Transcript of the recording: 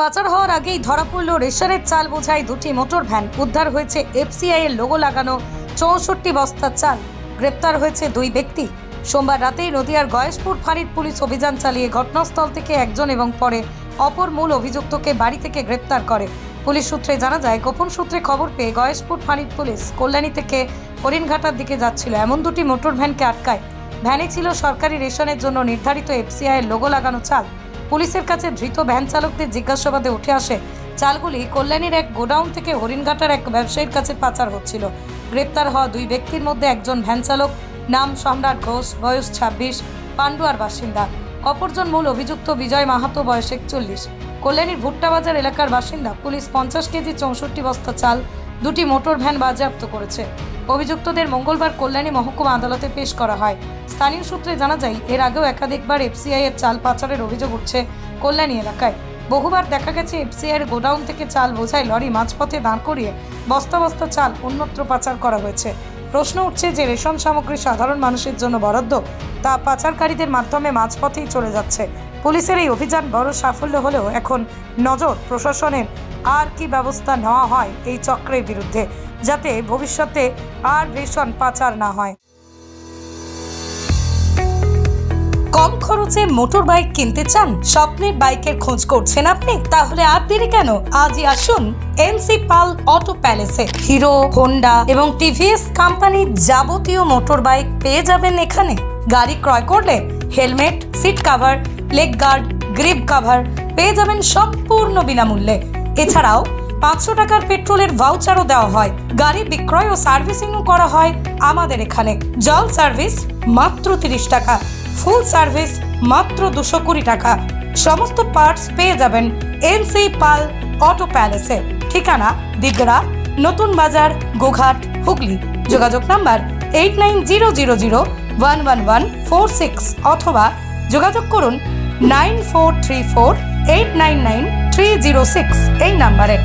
পাচার হওয়ার আগেই ধরা পড়ল রেশনের চাল বোঝাই দুটি মোটর ভ্যান। উদ্ধার হয়েছে এফসিআই এর লোগো লাগানো 64 বস্তা চাল। গ্রেপ্তার হয়েছে দুই ব্যক্তি। সোমবার রাতেই নদিয়ার গয়েশপুর ফাঁড়ির পুলিশ অভিযান চালিয়ে ঘটনাস্থল থেকে একজন এবং পরে অপর মূল অভিযুক্তকে বাড়ি থেকে গ্রেপ্তার করে। পুলিশ সূত্রে জানা যায়, গোপন সূত্রে খবর পেয়ে গয়েশপুর ফাঁড়ির পুলিশ কল্যাণী থেকে হরিণঘাটার দিকে যাচ্ছিল এমন দুটি মোটর ভ্যানকে আটকায়। ভ্যানে ছিল সরকারি রেশনের জন্য নির্ধারিত এফসিআই এর লোগো লাগানো চাল। পুলিশের কাছে ধৃত ভ্যান চালকদের জিজ্ঞাসাবাদে উঠে আসে, চালগুলি কল্যাণীর এক গোডাউন থেকে হরিণঘাটার এক ব্যবসায়ীর কাছে পাচার হচ্ছিল। গ্রেপ্তার হওয়া দুই ব্যক্তির মধ্যে একজন ভ্যান চালক, নাম সম্রাট ঘোষ, বয়স 26, পান্ডুয়ার বাসিন্দা। অপরজন মূল অভিযুক্ত বিজয় মাহাতো, বয়স 41, কল্যাণীর ভুট্টাবাজার এলাকার বাসিন্দা। পুলিশ 50 কেজি 64 বস্তা চাল, দুটি মোটর ভ্যান বাজেয়াপ্ত করেছে। অভিযুক্তদের মঙ্গলবার কল্যাণী মহকুমা আদালতে পেশ করা হয়। স্থানীয় সূত্রে জানা যায়, এর আগেও একাধিকবার এফসিআই এর চাল পাচারের অভিযোগ উঠছে কল্যাণী এলাকায়। বহুবার দেখা গেছে এফসিআই এর গোডাউন থেকে চাল বোঝাই লরি মাঝপথে দাঁড় করিয়ে বস্তা বস্তা চাল অন্যত্র পাচার করা হয়েছে। প্রশ্ন উঠছে যে রেশন সামগ্রী সাধারণ মানুষের জন্য বরাদ্দ, তা পাচারকারীদের মাধ্যমে মাঝপথেই চলে যাচ্ছে। পুলিশের এই অভিযান বড় সাফল্য হলেও এখন নজর প্রশাসনের আর কি ব্যবস্থা নেওয়া হয় এই চক্রের বিরুদ্ধে, যাতে ভবিষ্যতে আর রেশন পাচার না হয়। কম খরচে মোটর বাইক কিনতে চান? স্বপ্নের বাইকের খোঁজ করছেন আপনি? তাহলে আর দেরি কেন, আজই আসুন এনসি পাল অটো প্যালেসে। হিরো, হোন্ডা এবং টিভিএস কোম্পানির যাবতীয় মোটর বাইক পেয়ে যাবেন এখানে। গাড়ি ক্রয় করলে helmet, seat cover, leg guard, grip cover পেয়ে যাবেন সম্পূর্ণ বিনামূল্যে। এছাড়াও 500 টাকার পেট্রোলের ভাউচারও দেওয়া হয়। গাড়ি বিক্রয় ও সার্ভিসিংও করা হয় আমাদের এখানে। জল সার্ভিস মাত্র 30 টাকা, ফুল সার্ভিস মাত্র 220 টাকা। সমস্ত পার্টস পেয়ে যাবেন এনসি পাল অটো প্যালেসে। ঠিকানা দিগড়া, নতুন বাজার, গোঘাট, হুগলি। যোগাযোগ নাম্বার 8900011146 অথবা যোগাযোগ করুন 9434899306 এই নাম্বারে।